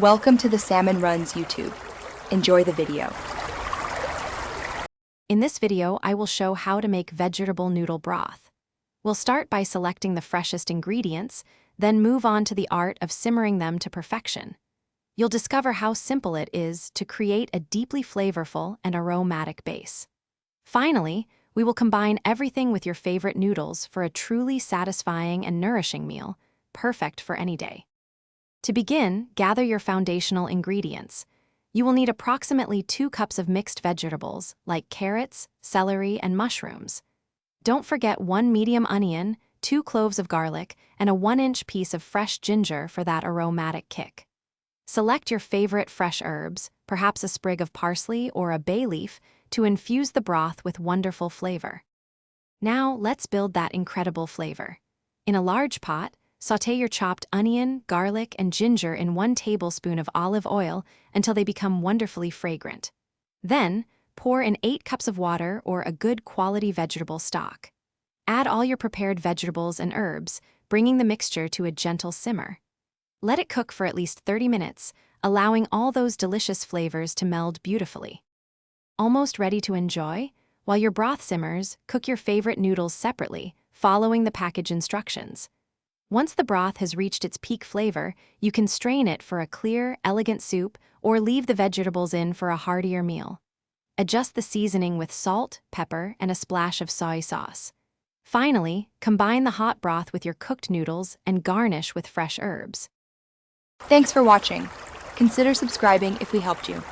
Welcome to the Salmon Runs YouTube. Enjoy the video. In this video, I will show how to make vegetable noodle broth. We'll start by selecting the freshest ingredients, then move on to the art of simmering them to perfection. You'll discover how simple it is to create a deeply flavorful and aromatic base. Finally, we will combine everything with your favorite noodles for a truly satisfying and nourishing meal, perfect for any day. To begin, gather your foundational ingredients. You will need approximately 2 cups of mixed vegetables, like carrots, celery, and mushrooms. Don't forget 1 medium onion, 2 cloves of garlic, and a 1-inch piece of fresh ginger for that aromatic kick. Select your favorite fresh herbs, perhaps a sprig of parsley or a bay leaf, to infuse the broth with wonderful flavor. Now, let's build that incredible flavor. In a large pot, sauté your chopped onion, garlic, and ginger in 1 tablespoon of olive oil until they become wonderfully fragrant. Then, pour in 8 cups of water or a good quality vegetable stock. Add all your prepared vegetables and herbs, bringing the mixture to a gentle simmer. Let it cook for at least 30 minutes, allowing all those delicious flavors to meld beautifully. Almost ready to enjoy? While your broth simmers, cook your favorite noodles separately, following the package instructions. Once the broth has reached its peak flavor, you can strain it for a clear, elegant soup or leave the vegetables in for a heartier meal. Adjust the seasoning with salt, pepper, and a splash of soy sauce. Finally, combine the hot broth with your cooked noodles and garnish with fresh herbs. Thanks for watching. Consider subscribing if we helped you.